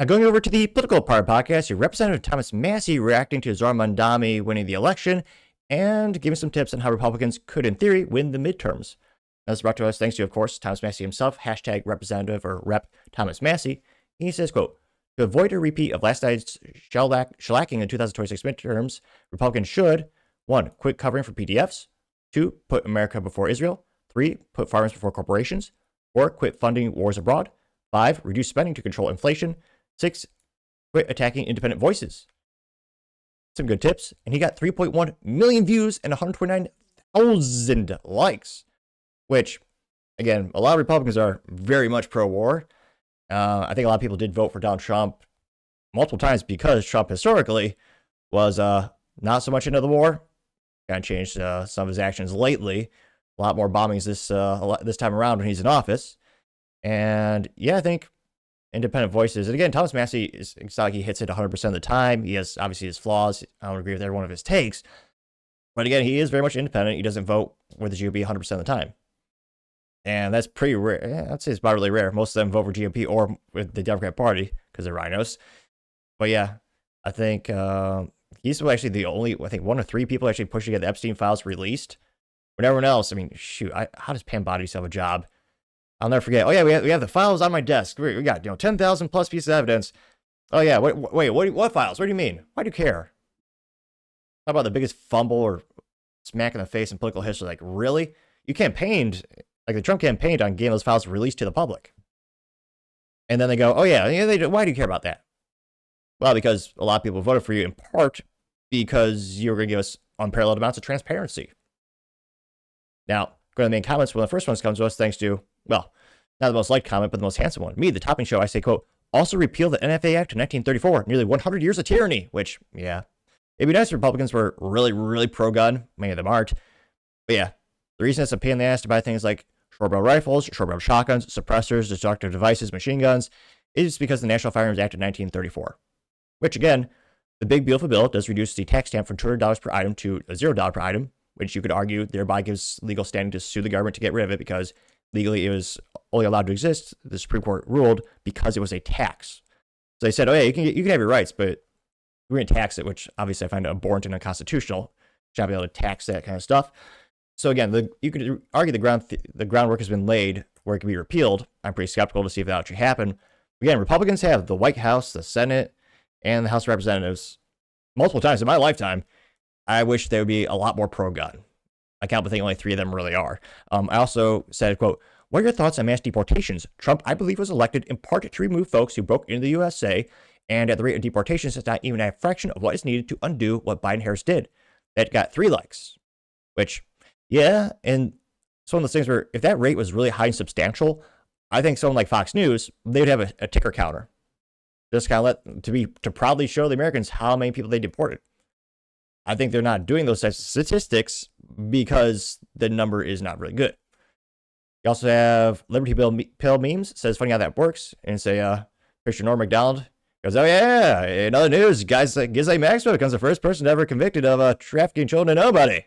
Now, going over to the political part of the podcast, your Representative Thomas Massie reacting to Zohran Mamdani winning the election and giving some tips on how Republicans could, in theory, win the midterms. That's brought to us thanks to, of course, Thomas Massie himself, hashtag Representative or Rep Thomas Massie. He says, quote, to avoid a repeat of last night's shellacking in 2026 midterms, Republicans should, 1, quit covering for PDFs, 2, put America before Israel, 3, put farmers before corporations, 4, quit funding wars abroad, 5, reduce spending to control inflation, 6, quit attacking independent voices. Some good tips. And he got 3.1 million views and 129,000 likes, which, again, a lot of Republicans are very much pro-war. I think a lot of people did vote for Donald Trump multiple times because Trump historically was not so much into the war. Kind of changed some of his actions lately. A lot more bombings this time around when he's in office. And yeah, I think independent voices. And again, Thomas Massie, it's not like he hits it 100% of the time. He has obviously his flaws. I don't agree with every one of his takes. But again, he is very much independent. He doesn't vote with the GOP 100% of the time. And that's pretty rare. Yeah, I'd say it's about really rare. Most of them vote for GOP or with the Democrat Party because they're rhinos. But yeah, I think he's actually the only, I think, 1 or 3 people actually pushing to get the Epstein files released. When everyone else, I mean, shoot, how does Pam Bondi still have a job? I'll never forget. Oh yeah, we have the files on my desk. We got 10,000 plus pieces of evidence. Oh yeah, wait, what files? What do you mean? Why do you care? How about the biggest fumble or smack in the face in political history? Like, really? You campaigned, like the Trump campaigned on getting those files released to the public. And then they go, oh yeah, they do. Why do you care about that? Well, because a lot of people voted for you in part because you were going to give us unparalleled amounts of transparency. Now, go to the main comments. One of the first ones comes to us thanks to, well, not the most liked comment, but the most handsome one. Me, the topping show, I say, quote, also repeal the NFA Act of 1934, nearly 100 years of tyranny, which, yeah, it'd be nice if Republicans were really, really pro-gun. Many of them aren't. But yeah, the reason it's a pain in the ass to buy things like short-barrel rifles, short-barrel shotguns, suppressors, destructive devices, machine guns, is because the National Firearms Act of 1934, which, again, the big beautiful bill does reduce the tax stamp from $200 per item to $0 per item, which you could argue thereby gives legal standing to sue the government to get rid of it because legally it was only allowed to exist, the Supreme Court ruled, because it was a tax. So they said, oh yeah, you can have your rights, but we're going to tax it, which obviously I find abhorrent and unconstitutional. Should not be able to tax that kind of stuff. So again, you could argue the groundwork has been laid where it can be repealed. I'm pretty skeptical to see if that actually happen. Again, Republicans have the White House, the Senate, and the House of Representatives multiple times in my lifetime. I wish they would be a lot more pro-gun. I can't but think only 3 of them really are. I also said, quote, what are your thoughts on mass deportations? Trump, I believe, was elected in part to remove folks who broke into the USA, and at the rate of deportations, it's not even a fraction of what is needed to undo what Biden-Harris did. That got 3 likes, which, yeah, and it's one of those things where if that rate was really high and substantial, I think someone like Fox News, they would have a ticker counter. Just kind of to proudly show the Americans how many people they deported. I think they're not doing those types of statistics because the number is not really good. You also have Liberty Pill memes. Says funny how that works. And say, picture Norm Macdonald goes, oh yeah, in other news, Ghislaine Maxwell becomes the first person ever convicted of trafficking children to nobody.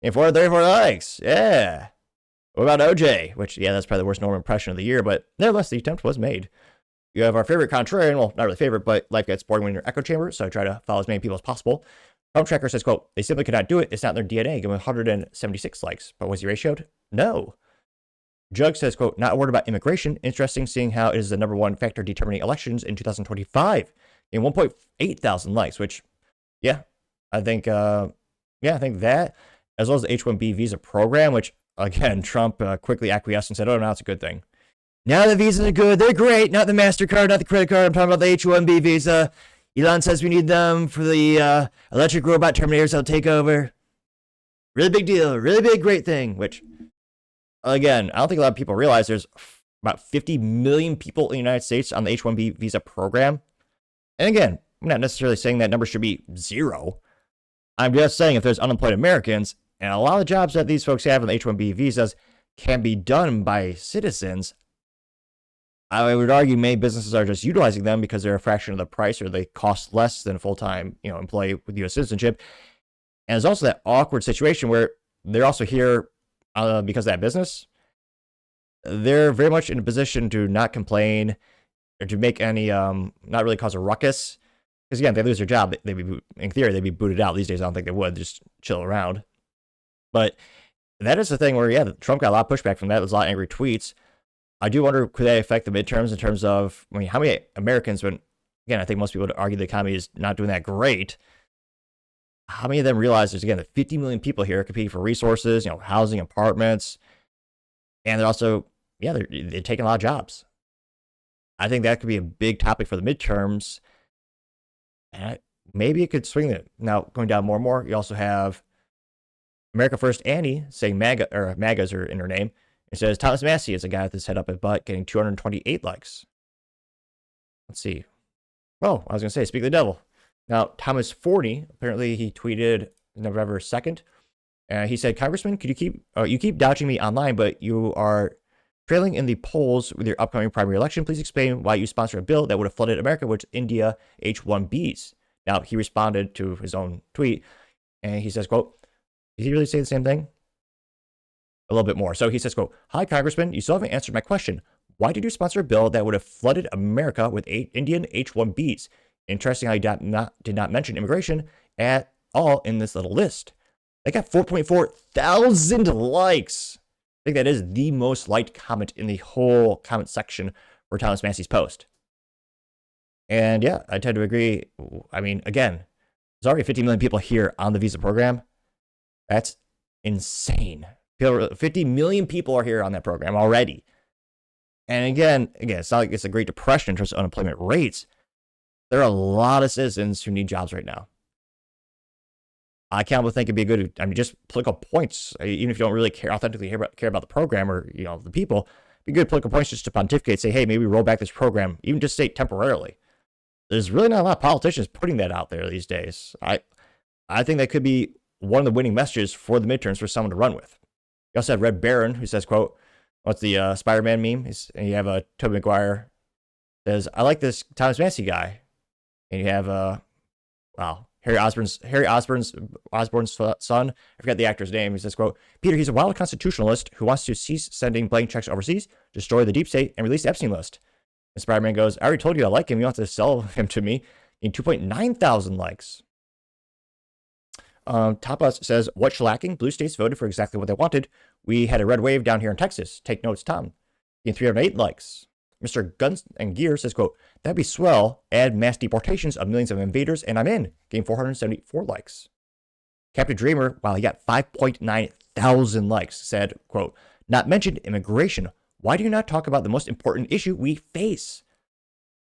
And 434 likes. Yeah. What about OJ? Which, yeah, that's probably the worst Norm impression of the year, but nevertheless, the attempt was made. You have our favorite contrarian, well, not really favorite, but life gets boring when you're in your echo chamber, so I try to follow as many people as possible. Trump Tracker says, quote, they simply could not do it. It's not in their DNA. Give them 176 likes. But was he ratioed? No. Jug says, quote, not a word about immigration. Interesting seeing how it is the number 1 factor determining elections in 2025. In 1.8 thousand likes, which, yeah, I think that, as well as the H-1B visa program, which, again, Trump quickly acquiesced and said, oh, no, it's a good thing. Now the visas are good. They're great. Not the MasterCard, not the credit card. I'm talking about the H-1B visa. Elon says we need them for the electric robot Terminators that'll take over. Really big deal. Really big, great thing. Which, again, I don't think a lot of people realize there's about 50 million people in the United States on the H-1B visa program. And again, I'm not necessarily saying that number should be 0. I'm just saying if there's unemployed Americans, and a lot of the jobs that these folks have on the H-1B visas can be done by citizens, I would argue many businesses are just utilizing them because they're a fraction of the price or they cost less than a full-time, employee with U.S. citizenship. And there's also that awkward situation where they're also here because of that business. They're very much in a position to not complain or to make any not really cause a ruckus. Because again, if they lose their job, they'd be in theory they'd be booted out. These days, I don't think they would just chill around. But that is the thing where Trump got a lot of pushback from that. There's a lot of angry tweets. I do wonder, could that affect the midterms in terms of, I mean, how many Americans, when again, I think most people would argue the economy is not doing that great. How many of them realize there's, again, 50 million people here competing for resources, housing, apartments, and they're also, they're taking a lot of jobs. I think that could be a big topic for the midterms. And maybe it could swing it. Now, going down more and more, you also have America First Annie saying MAGA, or MAGAs are in her name. It says Thomas Massie is a guy with his head up his butt getting 228 likes. Let's see. Oh, I was going to say, speak of the devil. Now, Thomas Forney, apparently he tweeted November 2nd. He said, Congressman, could you keep dodging me online, but you are trailing in the polls with your upcoming primary election. Please explain why you sponsor a bill that would have flooded America with India H-1Bs. Now, he responded to his own tweet, and he says, quote, did he really say the same thing? A little bit more. So he says, quote, hi, Congressman, you still haven't answered my question. Why did you sponsor a bill that would have flooded America with Indian H-1Bs? Interesting how you did not mention immigration at all in this little list. They got 4.4 thousand likes. I think that is the most liked comment in the whole comment section for Thomas Massie's post. And yeah, I tend to agree. I mean, again, there's already 50 million people here on the visa program. That's insane. 50 million people are here on that program already. And again, it's not like it's a Great Depression in terms of unemployment rates. There are a lot of citizens who need jobs right now. I can't think it'd be a good, just political points, even if you don't really authentically care about the program or, the people, it'd be good political points just to pontificate, say, hey, maybe roll back this program, even just say temporarily. There's really not a lot of politicians putting that out there these days. I think that could be one of the winning messages for the midterms for someone to run with. You also have Red Baron, who says, quote, what's the Spider-Man meme? And you have Tobey Maguire says, I like this Thomas Massie guy. And you have, Harry Osborn's son. I forget the actor's name. He says, quote, Peter, he's a wild constitutionalist who wants to cease sending blank checks overseas, destroy the deep state, and release the Epstein list. And Spider-Man goes, I already told you I like him. You want to sell him to me. In 2.9 thousand likes. Top Us says, what shellacking? Blue states voted for exactly what they wanted. We had a red wave down here in Texas. Take notes, Tom. In 308 likes. Mr. Guns and Gear says, quote, that'd be swell. Add mass deportations of millions of invaders, and I'm in. Game 474 likes. Captain Dreamer, while he got 5.9 thousand likes, said, quote, not mentioned immigration. Why do you not talk about the most important issue we face?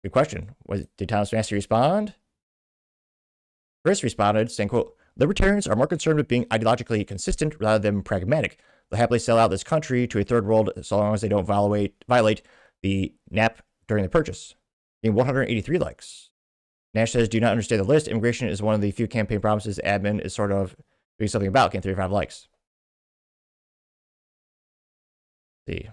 Good question. Did Thomas Massie respond? Chris responded, saying, quote, libertarians are more concerned with being ideologically consistent rather than pragmatic. They'll happily sell out this country to a third world so long as they don't violate the NAP during the purchase. Getting 183 likes. Nash says, do you not understand the list? Immigration is one of the few campaign promises admin is sort of doing something about. Getting 35 likes. Let's see.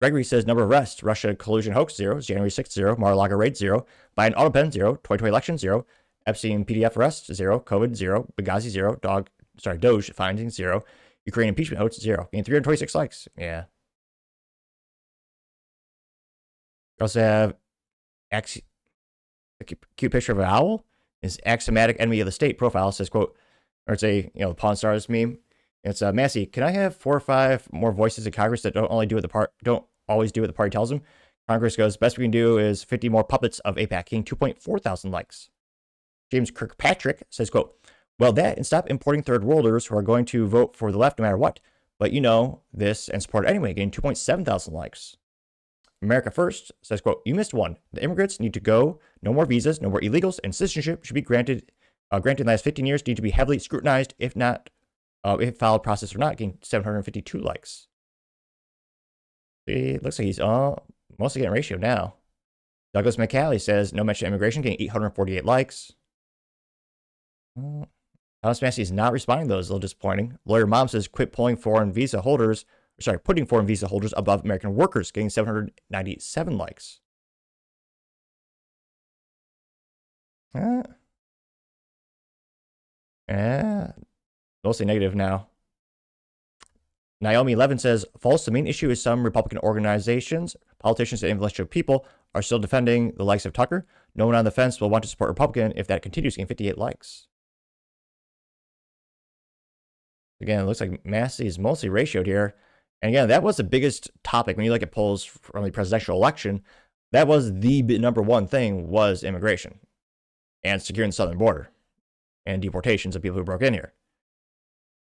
Gregory says, number of arrests. Russia collusion hoax, 0. January 6th, 0. Mar-a-Lago raid, 0. Biden auto pen, 0. 2020 election, 0. Epstein PDF arrest, 0. COVID, 0. Benghazi, 0. Doge findings, 0. Ukraine impeachment hoax, 0. Getting 326 likes. Yeah. We also have a cute picture of an owl. His axiomatic enemy of the state profile says, quote, or it's a, Pawn Stars meme. It's Massie, can I have 4 or 5 more voices in Congress that don't always do what the party tells them? Congress goes, best we can do is 50 more puppets of APAC, getting 2.4 thousand likes. James Kirkpatrick says, quote, well, that and stop importing third worlders who are going to vote for the left no matter what. But this and support it anyway, getting 2.7 thousand likes. America First says, quote, you missed one. The immigrants need to go. No more visas, no more illegals, and citizenship should be granted in the last 15 years, need to be heavily scrutinized, if not, if followed process or not, getting 752 likes. It looks like he's mostly getting ratio now. Douglas McCallie says, no mention of immigration, getting 848 likes. Thomas Massie is not responding to those. A little disappointing. Lawyer Mom says, quit putting foreign visa holders above American workers, getting 797 likes. Mostly negative now. Naomi Levin says, false. The main issue is some Republican organizations, politicians, and influential people are still defending the likes of Tucker. No one on the fence will want to support Republican if that continues, getting 58 likes. Again, it looks like Massie is mostly ratioed here. And again, that was the biggest topic when you look at polls from the presidential election. That was the number one thing, was immigration and securing the southern border and deportations of people who broke in here.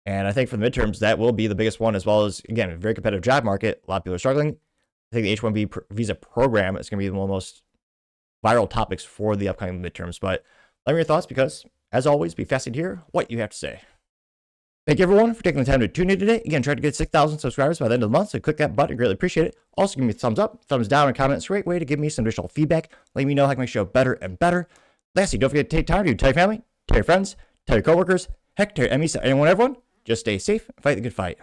And I think for the midterms, that will be the biggest one, as well as, again, a very competitive job market. A lot of people are struggling. I think the H-1B visa program is going to be one of the most viral topics for the upcoming midterms. But let me know your thoughts, because, as always, be fascinated to hear what you have to say. Thank you, everyone, for taking the time to tune in today. Again, try to get 6,000 subscribers by the end of the month, so click that button. I greatly appreciate it. Also, give me a thumbs up, thumbs down, and comment. It's a great way to give me some additional feedback, letting me know how I can make the show better and better. Lastly, don't forget to take time to tell your family, tell your friends, tell your coworkers, heck, tell your enemies, anyone, everyone. Just stay safe and fight the good fight.